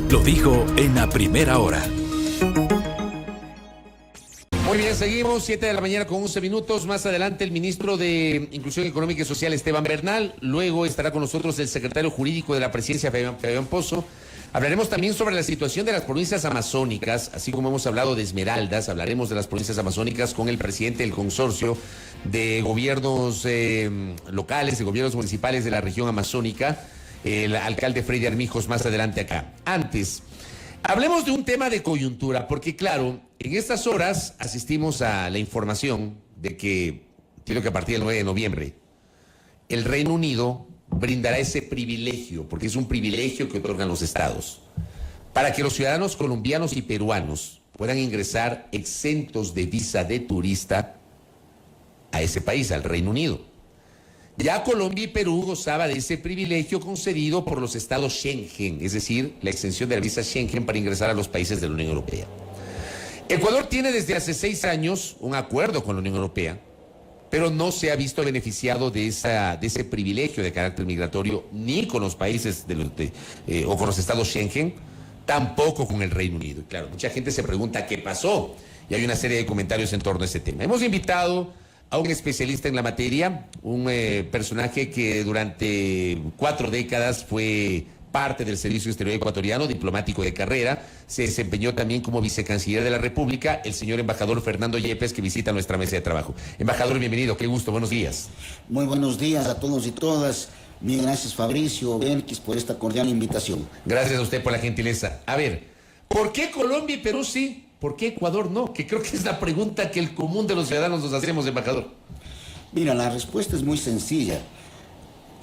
Lo dijo en la primera hora. Muy bien, seguimos, 7 de la mañana con 11 minutos. Más adelante el ministro de Inclusión Económica y Social, Esteban Bernal. Luego estará con nosotros el secretario jurídico de la presidencia, Fabián Pozo. Hablaremos también sobre la situación de las provincias amazónicas, así como hemos hablado de Esmeraldas. Hablaremos de las provincias amazónicas con el presidente del consorcio de gobiernos locales, de gobiernos municipales de la región amazónica, el alcalde Freddy Armijos, más adelante acá. Antes, hablemos de un tema de coyuntura, porque claro, en estas horas asistimos a la información de que, creo que a partir del 9 de noviembre, el Reino Unido brindará ese privilegio, porque es un privilegio que otorgan los estados, para que los ciudadanos colombianos y peruanos puedan ingresar exentos de visa de turista a ese país, al Reino Unido. Ya Colombia y Perú gozaba de ese privilegio concedido por los estados Schengen, es decir, la exención de la visa Schengen para ingresar a los países de la Unión Europea. Ecuador tiene desde hace 6 años un acuerdo con la Unión Europea, pero no se ha visto beneficiado de ese privilegio de carácter migratorio ni con los países o con los estados Schengen, tampoco con el Reino Unido. Y claro, mucha gente se pregunta qué pasó, y hay una serie de comentarios en torno a ese tema. Hemos invitado a un especialista en la materia, un personaje que durante 4 décadas fue parte del Servicio Exterior ecuatoriano, diplomático de carrera, se desempeñó también como vicecanciller de la República, el señor embajador Fernando Yepes, que visita nuestra mesa de trabajo. Embajador, bienvenido, qué gusto, buenos días. Muy buenos días a todos y todas. Mil gracias, Fabricio Benquis, por esta cordial invitación. Gracias a usted por la gentileza. A ver, ¿por qué Colombia y Perú sí? ¿Por qué Ecuador no? Que creo que es la pregunta que el común de los ciudadanos nos hacemos, embajador. Mira, la respuesta es muy sencilla.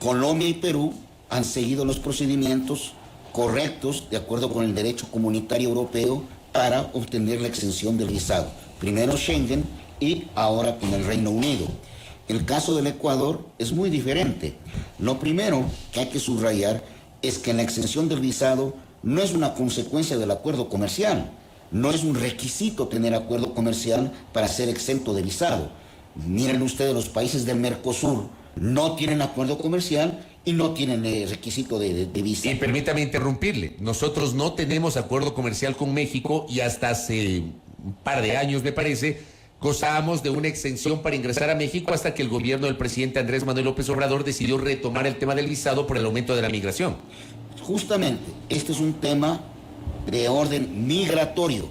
Colombia y Perú han seguido los procedimientos correctos de acuerdo con el derecho comunitario europeo para obtener la exención del visado. Primero Schengen y ahora con el Reino Unido. El caso del Ecuador es muy diferente. Lo primero que hay que subrayar es que la exención del visado no es una consecuencia del acuerdo comercial. No es un requisito tener acuerdo comercial para ser exento de visado. Miren ustedes, los países del Mercosur no tienen acuerdo comercial y no tienen requisito de visa. Y permítame interrumpirle, nosotros no tenemos acuerdo comercial con México y hasta hace un par de años, me parece, gozábamos de una exención para ingresar a México hasta que el gobierno del presidente Andrés Manuel López Obrador decidió retomar el tema del visado por el aumento de la migración. Justamente, este es un tema de orden migratorio,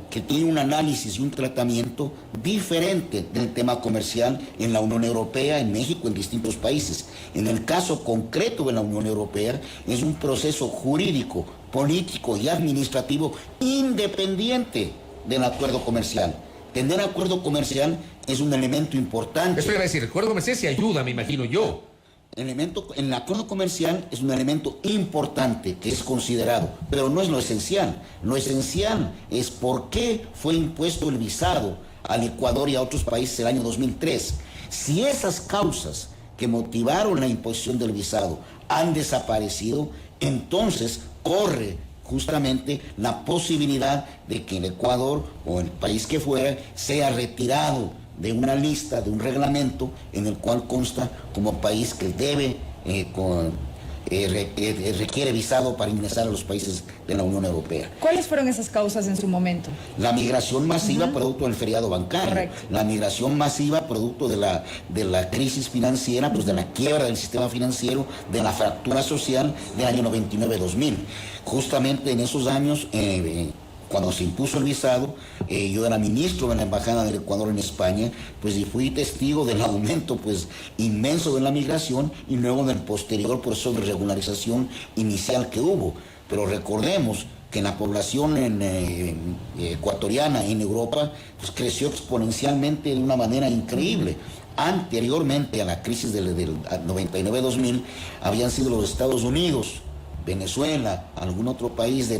que tiene un análisis y un tratamiento diferente del tema comercial en la Unión Europea, en México, en distintos países. En el caso concreto de la Unión Europea, es un proceso jurídico, político y administrativo independiente del acuerdo comercial. Tener acuerdo comercial es un elemento importante. Eso iba a decir, el acuerdo comercial se ayuda, me imagino yo. En el acuerdo comercial es un elemento importante que es considerado, pero no es lo esencial. Lo esencial es por qué fue impuesto el visado al Ecuador y a otros países el año 2003. Si esas causas que motivaron la imposición del visado han desaparecido, entonces corre justamente la posibilidad de que el Ecuador o el país que fuera sea retirado de una lista, de un reglamento en el cual consta como país que debe, requiere visado para ingresar a los países de la Unión Europea. ¿Cuáles fueron esas causas en su momento? La migración masiva producto del feriado bancario. Correcto. La migración masiva producto de la crisis financiera, pues de la quiebra del sistema financiero, de la fractura social del año 99-2000. Justamente en esos años, cuando se impuso el visado, yo era ministro de la Embajada del Ecuador en España, pues y fui testigo del aumento pues inmenso de la migración y luego del posterior proceso de regularización inicial que hubo. Pero recordemos que la población ecuatoriana en Europa pues creció exponencialmente de una manera increíble. Anteriormente a la crisis del 99-2000 habían sido los Estados Unidos, Venezuela, algún otro país de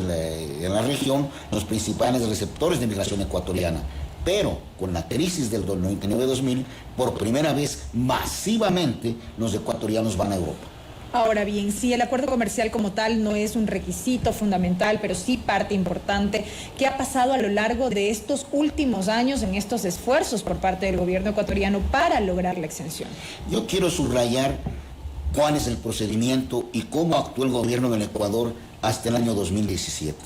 la región, los principales receptores de migración ecuatoriana. Pero con la crisis del 99-2000, por primera vez masivamente los ecuatorianos van a Europa. Ahora bien, si el acuerdo comercial como tal no es un requisito fundamental, pero sí parte importante, ¿qué ha pasado a lo largo de estos últimos años en estos esfuerzos por parte del gobierno ecuatoriano para lograr la exención? Yo quiero subrayar cuál es el procedimiento y cómo actuó el gobierno del Ecuador hasta el año 2017.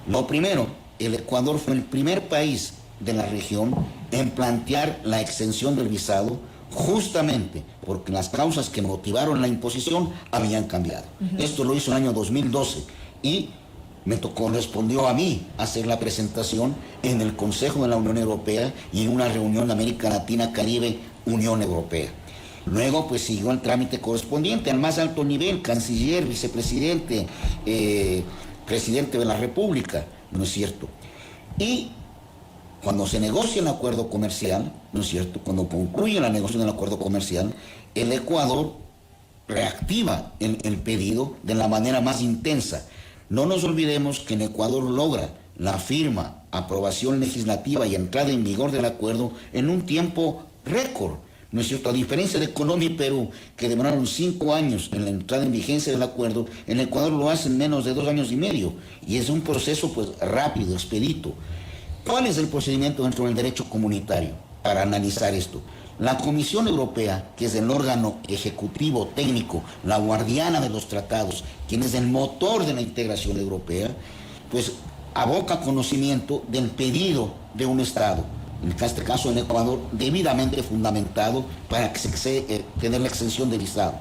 Lo primero, el Ecuador fue el primer país de la región en plantear la exención del visado, justamente porque las causas que motivaron la imposición habían cambiado. Esto lo hizo en el año 2012 y me correspondió a mí hacer la presentación en el Consejo de la Unión Europea y en una reunión de América Latina, Caribe, Unión Europea. Luego pues siguió el trámite correspondiente al más alto nivel, canciller, vicepresidente, presidente de la República, ¿no es cierto? Y cuando se negocia el acuerdo comercial, ¿no es cierto?, cuando concluye la negociación del acuerdo comercial, el Ecuador reactiva el pedido de la manera más intensa. No nos olvidemos que en Ecuador logra la firma, aprobación legislativa y entrada en vigor del acuerdo en un tiempo récord, ¿no es cierto? A diferencia de Colombia y Perú, que demoraron 5 años en la entrada en vigencia del acuerdo, en Ecuador lo hacen menos de 2 años y medio, y es un proceso pues rápido, expedito. ¿Cuál es el procedimiento dentro del derecho comunitario para analizar esto? La Comisión Europea, que es el órgano ejecutivo técnico, la guardiana de los tratados, quien es el motor de la integración europea, pues aboca conocimiento del pedido de un Estado, en este caso en Ecuador, debidamente fundamentado para que se tener la exención de visado.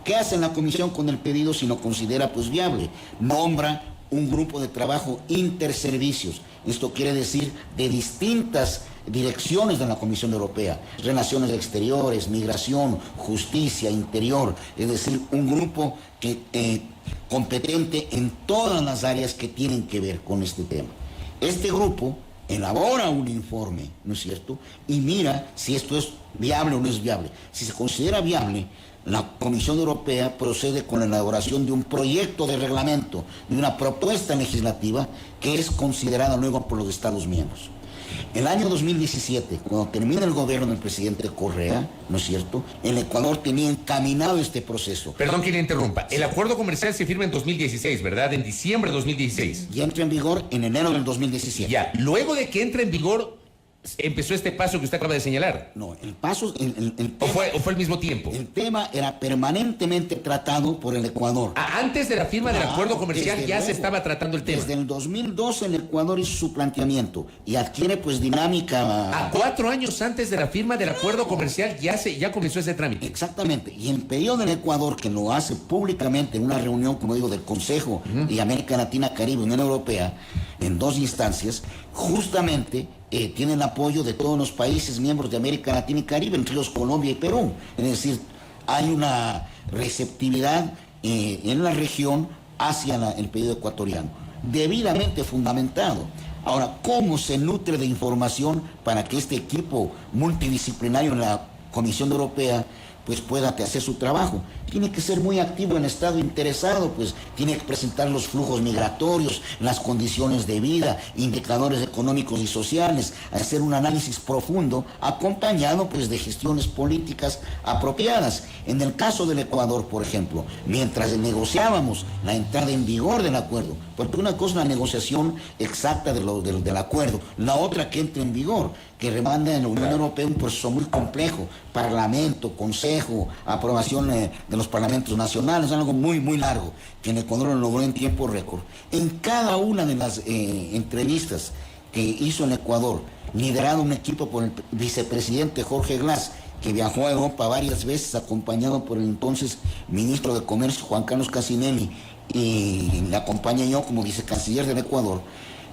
¿Qué hace la Comisión con el pedido si lo considera pues viable? Nombra un grupo de trabajo interservicios. Esto quiere decir de distintas direcciones de la Comisión Europea, relaciones exteriores, migración, justicia, interior, es decir, un grupo competente en todas las áreas que tienen que ver con este tema. Este grupo elabora un informe, ¿no es cierto?, y mira si esto es viable o no es viable. Si se considera viable, la Comisión Europea procede con la elaboración de un proyecto de reglamento, de una propuesta legislativa que es considerada luego por los Estados miembros. El año 2017, cuando termina el gobierno del presidente Correa, ¿no es cierto?, el Ecuador tenía encaminado este proceso. Perdón que le interrumpa. El acuerdo comercial se firma en 2016, ¿verdad? En diciembre de 2016. Y entra en vigor en enero del 2017. Ya, luego de que entra en vigor, empezó este paso que usted acaba de señalar. No, el paso... ¿O fue al mismo tiempo? El tema era permanentemente tratado por el Ecuador. Antes de la firma del acuerdo comercial ya se estaba tratando el tema. Desde el 2012 el Ecuador hizo su planteamiento y adquiere pues dinámica... A 4 años antes de la firma del acuerdo comercial ya comenzó ese trámite. Exactamente. Y el pedido del Ecuador, que lo hace públicamente en una reunión, como digo, del Consejo de América Latina, Caribe, Unión Europea, en 2 instancias, justamente... tiene el apoyo de todos los países miembros de América Latina y Caribe, entre ellos Colombia y Perú. Es decir, hay una receptividad en la región hacia el pedido ecuatoriano, debidamente fundamentado. Ahora, ¿cómo se nutre de información para que este equipo multidisciplinario en la Comisión Europea pues pueda hacer su trabajo? Tiene que ser muy activo el Estado interesado, pues tiene que presentar los flujos migratorios, las condiciones de vida, indicadores económicos y sociales, hacer un análisis profundo acompañado pues de gestiones políticas apropiadas. En el caso del Ecuador, por ejemplo, mientras negociábamos la entrada en vigor del acuerdo, porque una cosa es la negociación exacta del acuerdo, la otra que entre en vigor, que demanda en la Unión Europea un proceso muy complejo, Parlamento, Consejo, aprobación de los parlamentos nacionales, algo muy, muy largo, que en Ecuador lo logró en tiempo récord. En cada una de las entrevistas que hizo en Ecuador, liderado un equipo por el vicepresidente Jorge Glass, que viajó a Europa varias veces, acompañado por el entonces ministro de Comercio, Juan Carlos Casinelli, y le acompañé yo como vicecanciller del Ecuador.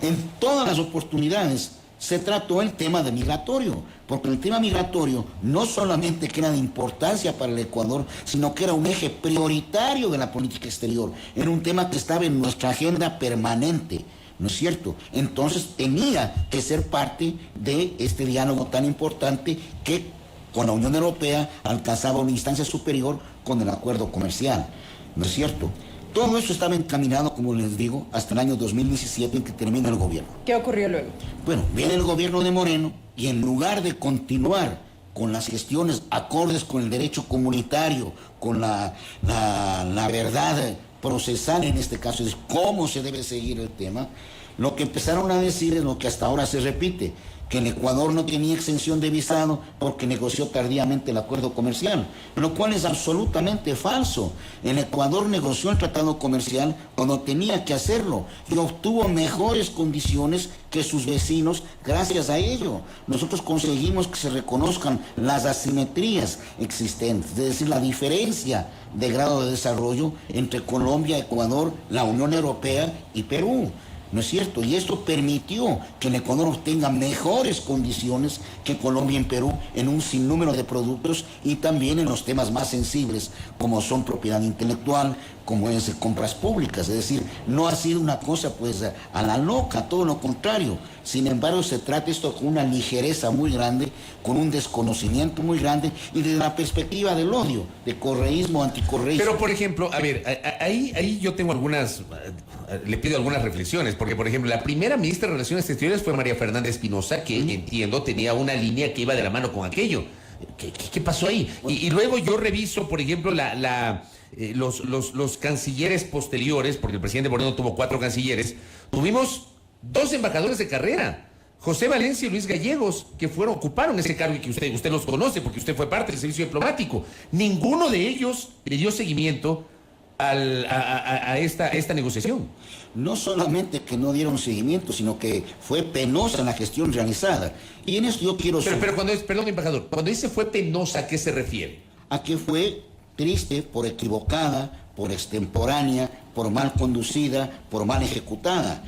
En todas las oportunidades se trató el tema de migratorio, porque el tema migratorio no solamente que era de importancia para el Ecuador, sino que era un eje prioritario de la política exterior, era un tema que estaba en nuestra agenda permanente, ¿no es cierto? Entonces tenía que ser parte de este diálogo tan importante que con la Unión Europea alcanzaba una instancia superior con el acuerdo comercial, ¿no es cierto? Todo eso estaba encaminado, como les digo, hasta el año 2017 en que termina el gobierno. ¿Qué ocurrió luego? Bueno, viene el gobierno de Moreno y en lugar de continuar con las gestiones acordes con el derecho comunitario, con la verdad procesal en este caso, es cómo se debe seguir el tema, Lo que empezaron a decir es lo que hasta ahora se repite, que el Ecuador no tenía exención de visado porque negoció tardíamente el acuerdo comercial, lo cual es absolutamente falso. El Ecuador negoció el tratado comercial cuando tenía que hacerlo y obtuvo mejores condiciones que sus vecinos gracias a ello. Nosotros conseguimos que se reconozcan las asimetrías existentes, es decir, la diferencia de grado de desarrollo entre Colombia, Ecuador, la Unión Europea y Perú. ¿No es cierto? Y esto permitió que el Ecuador obtenga mejores condiciones que Colombia y Perú en un sinnúmero de productos y también en los temas más sensibles, como son propiedad intelectual, como es compras públicas. Es decir, no ha sido una cosa pues a la loca, todo lo contrario. Sin embargo, se trata esto con una ligereza muy grande, con un desconocimiento muy grande y desde la perspectiva del odio, de correísmo, anticorreísmo. Pero, por ejemplo, a ver, ahí yo tengo le pido algunas reflexiones, porque, por ejemplo, la primera ministra de Relaciones Exteriores fue María Fernanda Espinosa, que entiendo tenía una línea que iba de la mano con aquello. ¿Qué pasó ahí? Y luego yo reviso, por ejemplo, los cancilleres posteriores, porque el presidente Moreno tuvo 4 cancilleres, tuvimos 2 embajadores de carrera, José Valencia y Luis Gallegos, que ocuparon ese cargo y que usted los conoce porque usted fue parte del servicio diplomático. Ninguno de ellos le dio seguimiento a esta negociación. No solamente que no dieron seguimiento, sino que fue penosa la gestión realizada. Y en eso yo quiero... Pero perdón, embajador, cuando dice fue penosa, ¿a qué se refiere? A que fue triste, por equivocada, por extemporánea, por mal conducida, por mal ejecutada.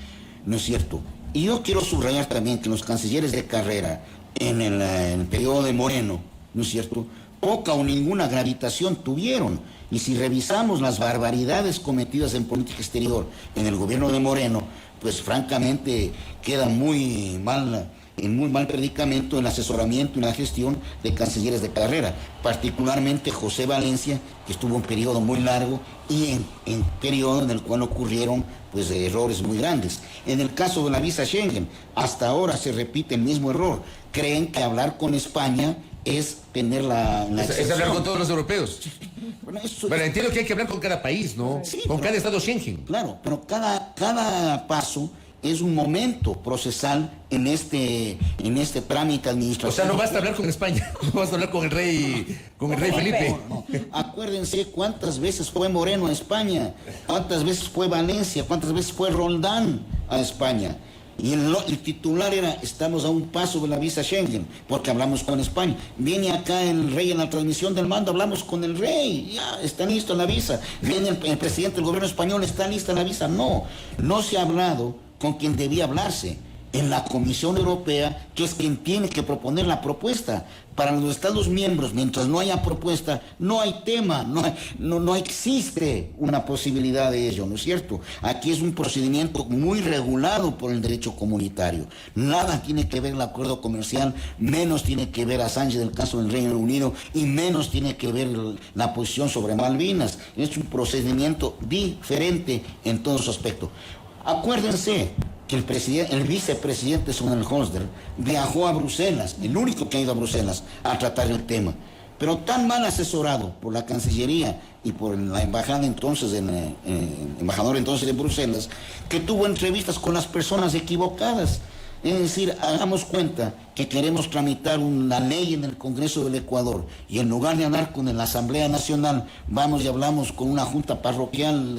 ¿No es cierto? Y yo quiero subrayar también que los cancilleres de carrera en el periodo de Moreno, ¿no es cierto?, poca o ninguna gravitación tuvieron. Y si revisamos las barbaridades cometidas en política exterior en el gobierno de Moreno, pues francamente queda en muy mal predicamento el asesoramiento y la gestión de cancilleres de carrera, particularmente José Valencia, que estuvo un periodo muy largo y en periodo en el cual ocurrieron pues errores muy grandes. En el caso de la visa Schengen, hasta ahora se repite el mismo error. Creen que hablar con España es tener es hablar con todos los europeos. Bueno, entiendo que hay que hablar con cada país, ¿no? Sí, con cada estado Schengen. Claro, pero cada paso es un momento procesal en este trámite administrativo. O sea, no basta hablar con España, no basta hablar con el rey Felipe. No. Acuérdense cuántas veces fue Moreno a España, cuántas veces fue Valencia, cuántas veces fue Roldán a España. Y el titular era, estamos a un paso de la visa Schengen, porque hablamos con España. Viene acá el rey en la transmisión del mando, hablamos con el rey, ya, está listo la visa. Viene el presidente del gobierno español, está lista la visa. No se ha hablado con quien debía hablarse, en la Comisión Europea, que es quien tiene que proponer la propuesta. Para los Estados miembros, mientras no haya propuesta, no hay tema, no existe una posibilidad de ello, ¿no es cierto? Aquí es un procedimiento muy regulado por el derecho comunitario. Nada tiene que ver el acuerdo comercial, menos tiene que ver a Sánchez del caso del Reino Unido y menos tiene que ver la posición sobre Malvinas. Es un procedimiento diferente en todos los aspectos. Acuérdense que el vicepresidente Sonnenholster viajó a Bruselas, el único que ha ido a Bruselas a tratar el tema, pero tan mal asesorado por la Cancillería y por la embajada entonces, embajador entonces de Bruselas, que tuvo entrevistas con las personas equivocadas. Es decir, hagamos cuenta que queremos tramitar una ley en el Congreso del Ecuador y en lugar de hablar con la Asamblea Nacional, vamos y hablamos con una junta parroquial.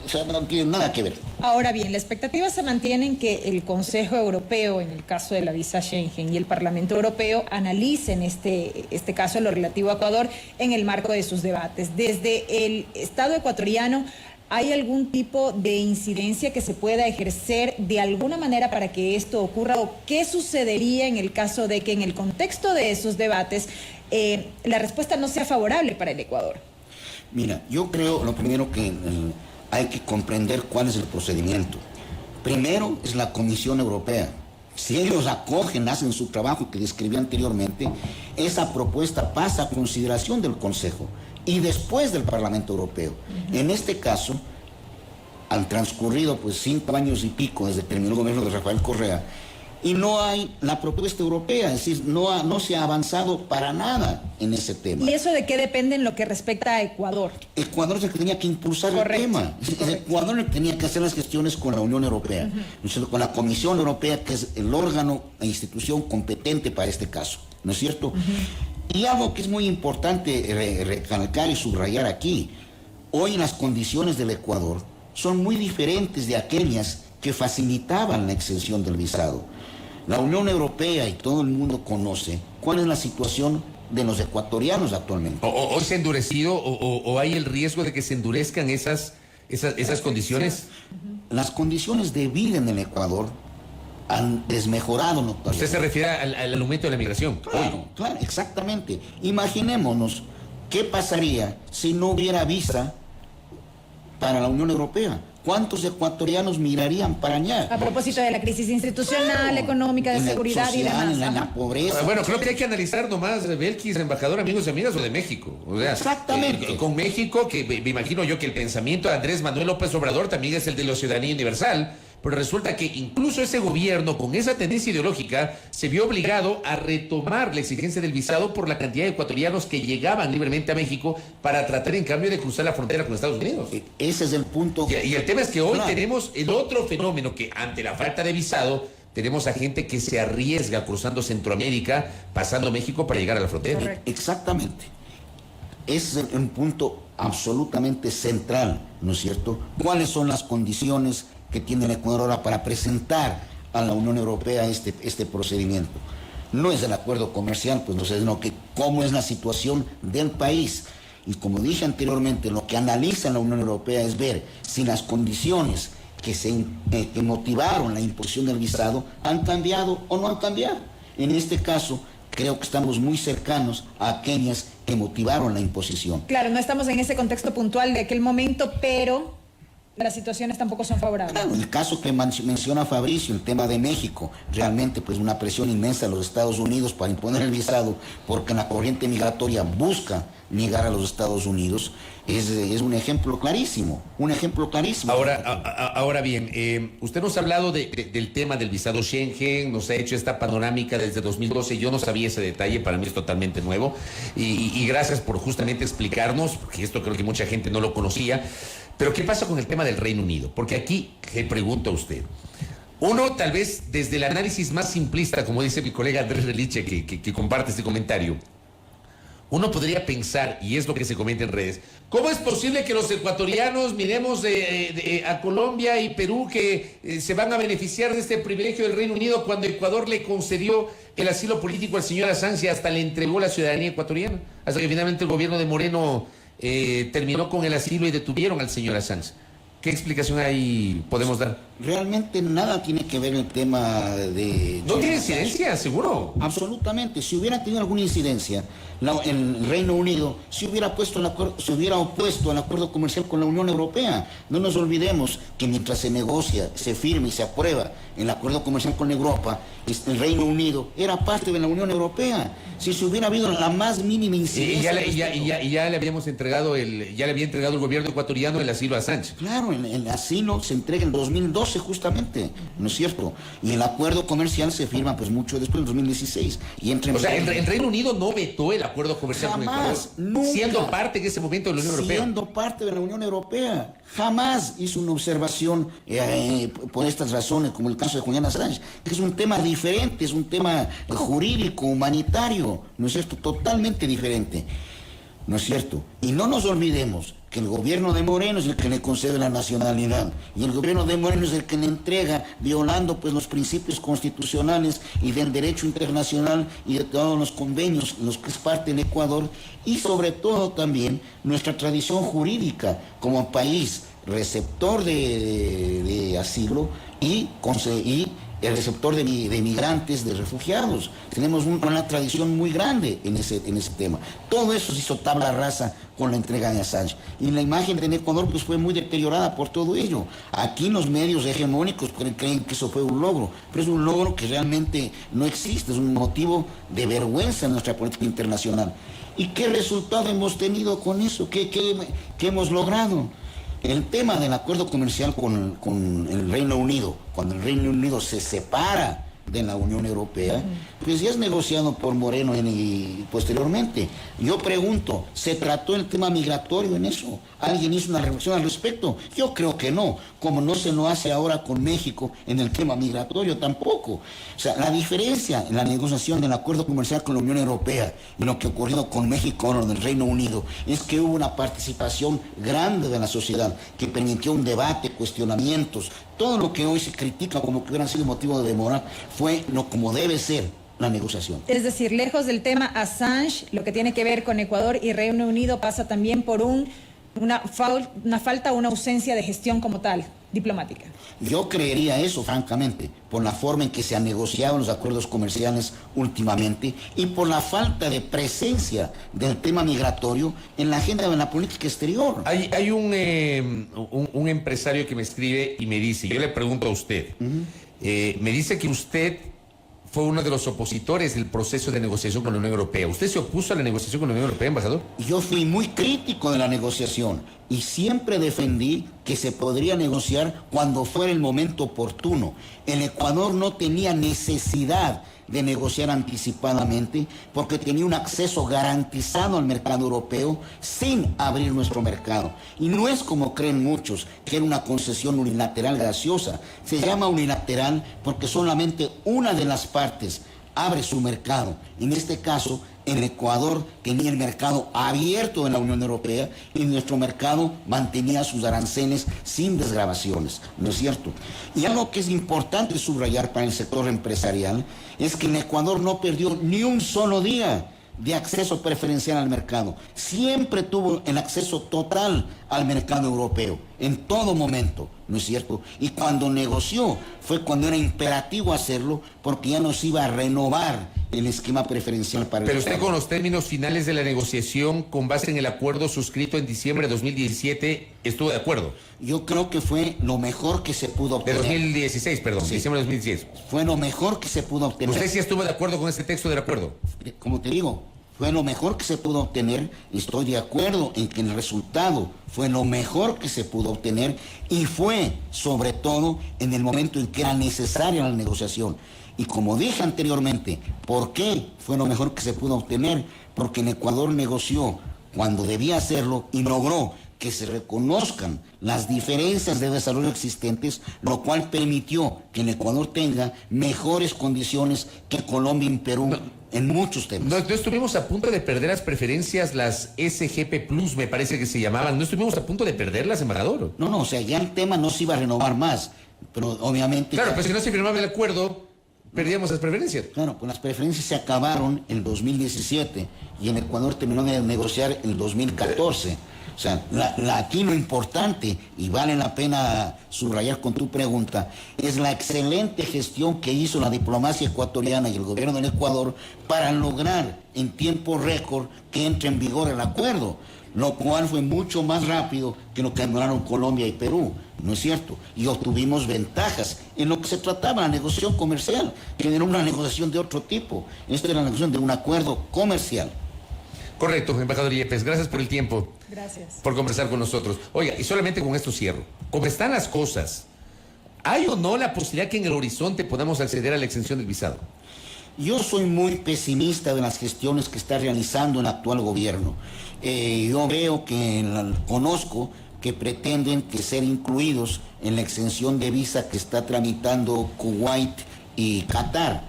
O sea, no tiene nada que ver. Ahora bien, la expectativa se mantiene en que el Consejo Europeo, en el caso de la visa Schengen, y el Parlamento Europeo analicen este caso, lo relativo a Ecuador, en el marco de sus debates. Desde el Estado ecuatoriano, ¿hay algún tipo de incidencia que se pueda ejercer de alguna manera para que esto ocurra? ¿O qué sucedería en el caso de que en el contexto de esos debates la respuesta no sea favorable para el Ecuador? Mira, yo creo, lo primero que hay que comprender cuál es el procedimiento. Primero es la Comisión Europea. Si ellos acogen, hacen su trabajo que describí anteriormente, esa propuesta pasa a consideración del Consejo y después del Parlamento Europeo. En este caso, han transcurrido pues 5 años y pico desde que terminó el gobierno de Rafael Correa, Y no hay la propuesta europea, es decir, no se ha avanzado para nada en ese tema. ¿Y eso de qué depende en lo que respecta a Ecuador? Ecuador es el que tenía que impulsar el tema. Ecuador el que tenía que hacer las gestiones con la Unión Europea, ¿no es cierto? Con la Comisión Europea, que es el órgano e institución competente para este caso, ¿no es cierto? Y algo que es muy importante recalcar y subrayar aquí, hoy las condiciones del Ecuador son muy diferentes de aquellas que facilitaban la exención del visado. La Unión Europea y todo el mundo conoce cuál es la situación de los ecuatorianos actualmente. ¿Hoy se ha endurecido o hay el riesgo de que se endurezcan esas condiciones? Las condiciones de vida en el Ecuador han desmejorado notoriamente. Usted se refiere al aumento de la migración. Claro, claro, exactamente. Imaginémonos qué pasaría si no hubiera visa para la Unión Europea. ¿Cuántos ecuatorianos migrarían para allá? A propósito de la crisis institucional, económica, de seguridad social, y demás. en la pobreza. Bueno, creo que hay que analizar nomás, Belkis, embajador, amigos y amigas, o de México. O sea, exactamente. Con México, que me imagino yo que el pensamiento de Andrés Manuel López Obrador también es el de la ciudadanía universal, pero resulta que incluso ese gobierno, con esa tendencia ideológica, se vio obligado a retomar la exigencia del visado por la cantidad de ecuatorianos que llegaban libremente a México para tratar, en cambio, de cruzar la frontera con Estados Unidos. Ese es el punto. Y el tema es que hoy claro, tenemos el otro fenómeno, que ante la falta de visado, tenemos a gente que se arriesga cruzando Centroamérica, pasando México para llegar a la frontera. Correcto. Exactamente. Ese es un punto absolutamente central, ¿no es cierto? ¿Cuáles son las condiciones que tiene el Ecuador ahora para presentar a la Unión Europea este procedimiento? No es el acuerdo comercial, pues no sé, sino que cómo es la situación del país. Y como dije anteriormente, lo que analiza la Unión Europea es ver si las condiciones que motivaron la imposición del visado han cambiado o no han cambiado. En este caso, creo que estamos muy cercanos a aquellas que motivaron la imposición. Claro, no estamos en ese contexto puntual de aquel momento, pero las situaciones tampoco son favorables. Claro, el caso que menciona Fabricio, el tema de México, realmente pues una presión inmensa a los Estados Unidos para imponer el visado, porque la corriente migratoria busca llegar a los Estados Unidos, es un ejemplo clarísimo, Ahora bien, usted nos ha hablado del tema del visado Schengen, nos ha hecho esta panorámica desde 2012, yo no sabía ese detalle, para mí es totalmente nuevo, y gracias por justamente explicarnos, porque esto creo que mucha gente no lo conocía. Pero ¿qué pasa con el tema del Reino Unido? Porque aquí le pregunto a usted. Uno, tal vez desde el análisis más simplista, como dice mi colega Andrés Reliche, que comparte este comentario, uno podría pensar, y es lo que se comenta en redes, ¿cómo es posible que los ecuatorianos miremos a Colombia y Perú que se van a beneficiar de este privilegio del Reino Unido cuando Ecuador le concedió el asilo político al señor Assange y hasta le entregó la ciudadanía ecuatoriana? Hasta que finalmente el gobierno de Moreno terminó con el asilo y detuvieron al señor Assange. ¿Qué explicación ahí podemos dar? Realmente nada tiene que ver el tema de... ¿No tiene incidencia, seguro? Absolutamente. Si hubiera tenido alguna incidencia, el Reino Unido se hubiera opuesto al acuerdo comercial con la Unión Europea. No nos olvidemos que mientras se negocia, se firma y se aprueba el acuerdo comercial con Europa, el Reino Unido era parte de la Unión Europea. Si se hubiera habido la más mínima incidencia... Y ya le habíamos entregado ya le había entregado el gobierno ecuatoriano el asilo a Assange. Claro, el asilo se entrega en 2012 justamente, ¿no es cierto? Y el acuerdo comercial se firma pues mucho después, en 2016. O sea, el Reino Unido no vetó el acuerdo comercial con Ecuador, nunca, siendo parte en ese momento de la Unión Europea. Siendo parte de la Unión Europea. Jamás hizo una observación por estas razones, como el caso de Julián Assange, que es un tema diferente, es un tema jurídico, humanitario, ¿no es cierto? Totalmente diferente, ¿no es cierto? Y no nos olvidemos que el gobierno de Moreno es el que le concede la nacionalidad y el gobierno de Moreno es el que le entrega, violando pues los principios constitucionales y del derecho internacional y de todos los convenios en los que es parte del Ecuador, y sobre todo también nuestra tradición jurídica como país receptor de asilo y el receptor de migrantes, de refugiados. Tenemos una tradición muy grande en ese tema. Todo eso se hizo tabla rasa con la entrega de Assange. Y la imagen de Ecuador pues, fue muy deteriorada por todo ello. Aquí los medios hegemónicos creen que eso fue un logro, pero es un logro que realmente no existe, es un motivo de vergüenza en nuestra política internacional. ¿Y qué resultado hemos tenido con eso? ¿Qué hemos logrado? El tema del acuerdo comercial con el Reino Unido, cuando el Reino Unido se separa de la Unión Europea, pues ya es negociado por Moreno y posteriormente. Yo pregunto, ¿se trató el tema migratorio en eso? ¿Alguien hizo una reflexión al respecto? Yo creo que no, como no se lo hace ahora con México en el tema migratorio tampoco. O sea, la diferencia en la negociación del acuerdo comercial con la Unión Europea y lo que ha ocurrido con México o del Reino Unido es que hubo una participación grande de la sociedad que permitió un debate, cuestionamientos. Todo lo que hoy se critica como que hubieran sido motivo de demora fue lo como debe ser la negociación. Es decir, lejos del tema Assange, lo que tiene que ver con Ecuador y Reino Unido pasa también por una falta o una ausencia de gestión como tal, diplomática. Yo creería eso, francamente, por la forma en que se han negociado los acuerdos comerciales últimamente y por la falta de presencia del tema migratorio en la agenda de la política exterior. Hay un empresario que me escribe y me dice, yo le pregunto a usted, me dice que usted fue uno de los opositores del proceso de negociación con la Unión Europea. ¿Usted se opuso a la negociación con la Unión Europea, embajador? Yo fui muy crítico de la negociación y siempre defendí que se podría negociar cuando fuera el momento oportuno. El Ecuador no tenía necesidad de negociar anticipadamente porque tenía un acceso garantizado al mercado europeo sin abrir nuestro mercado. Y no es como creen muchos, que era una concesión unilateral graciosa. Se llama unilateral porque solamente una de las partes abre su mercado. En este caso, el Ecuador tenía el mercado abierto en la Unión Europea y nuestro mercado mantenía sus aranceles sin desgravaciones, ¿no es cierto? Y algo que es importante subrayar para el sector empresarial es que el Ecuador no perdió ni un solo día de acceso preferencial al mercado. Siempre tuvo el acceso total al mercado europeo, en todo momento, ¿no es cierto? Y cuando negoció fue cuando era imperativo hacerlo porque ya nos iba a renovar el esquema preferencial para el Pero usted Estado. con los términos finales de la negociación con base en el acuerdo suscrito en diciembre de 2017 estuvo de acuerdo. Yo creo que fue lo mejor que se pudo De obtener. 2016, perdón, Sí. diciembre de 2016. Fue lo mejor que se pudo obtener. ¿Usted sí estuvo de acuerdo con este texto del acuerdo? Como te digo, fue lo mejor que se pudo obtener. Estoy de acuerdo en que el resultado fue lo mejor que se pudo obtener y fue, sobre todo, en el momento en que era necesaria la negociación. Y como dije anteriormente, ¿por qué fue lo mejor que se pudo obtener? Porque el Ecuador negoció cuando debía hacerlo y logró que se reconozcan las diferencias de desarrollo existentes, lo cual permitió que el Ecuador tenga mejores condiciones que Colombia y Perú en muchos temas. No estuvimos a punto de perder las preferencias, las SGP Plus, me parece que se llamaban. ¿No estuvimos a punto de perderlas, embajador? No, o sea, ya el tema no se iba a renovar más, pero obviamente... Claro, pues si no se firmaba el acuerdo, perdíamos las preferencias. Claro, pues las preferencias se acabaron en 2017 y el Ecuador terminó de negociar en 2014. O sea, aquí lo importante, y vale la pena subrayar con tu pregunta, es la excelente gestión que hizo la diplomacia ecuatoriana y el gobierno del Ecuador para lograr en tiempo récord que entre en vigor el acuerdo, lo cual fue mucho más rápido que lo que demoraron Colombia y Perú, ¿no es cierto? Y obtuvimos ventajas en lo que se trataba, la negociación comercial, que era una negociación de otro tipo. Esta era la negociación de un acuerdo comercial. Correcto, embajador Yepes, gracias por el tiempo. Gracias. Por conversar con nosotros. Oiga, y solamente con esto cierro. ¿Cómo están las cosas? ¿Hay o no la posibilidad que en el horizonte podamos acceder a la exención del visado? Yo soy muy pesimista de las gestiones que está realizando el actual gobierno. Yo veo conozco que pretenden ser incluidos en la exención de visa que está tramitando Kuwait y Qatar.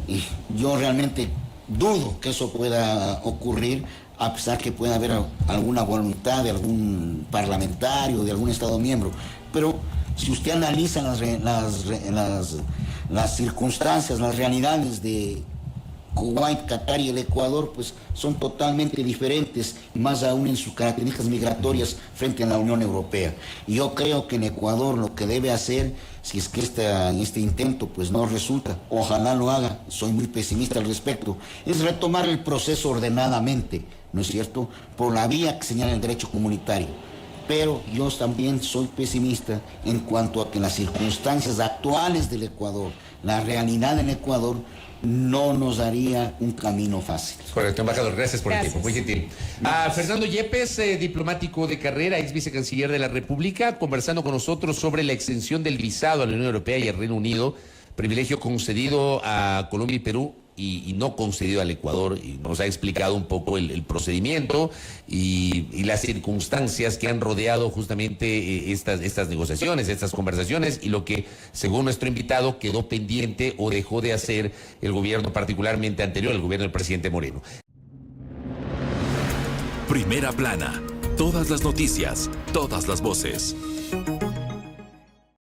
Y yo realmente dudo que eso pueda ocurrir, a pesar que pueda haber alguna voluntad de algún parlamentario, de algún Estado miembro. Pero si usted analiza las circunstancias, las realidades de Kuwait, Qatar y el Ecuador, pues son totalmente diferentes, más aún en sus características migratorias frente a la Unión Europea. Y yo creo que en Ecuador lo que debe hacer, si es que este intento pues no resulta, ojalá lo haga, soy muy pesimista al respecto, es retomar el proceso ordenadamente, ¿no es cierto?, por la vía que señala el derecho comunitario. Pero yo también soy pesimista en cuanto a que las circunstancias actuales del Ecuador, la realidad del Ecuador, no nos daría un camino fácil. Correcto, embajador, gracias por el Gracias. tiempo, muy gentil. A Fernando Yepes, diplomático de carrera, ex vicecanciller de la República, conversando con nosotros sobre la exención del visado a la Unión Europea y al Reino Unido privilegio concedido a Colombia y Perú y no concedido al Ecuador, y nos ha explicado un poco el procedimiento y las circunstancias que han rodeado justamente estas negociaciones, estas conversaciones, y lo que, según nuestro invitado, quedó pendiente o dejó de hacer el gobierno particularmente anterior, el gobierno del presidente Moreno. Primera plana. Todas las noticias, todas las voces.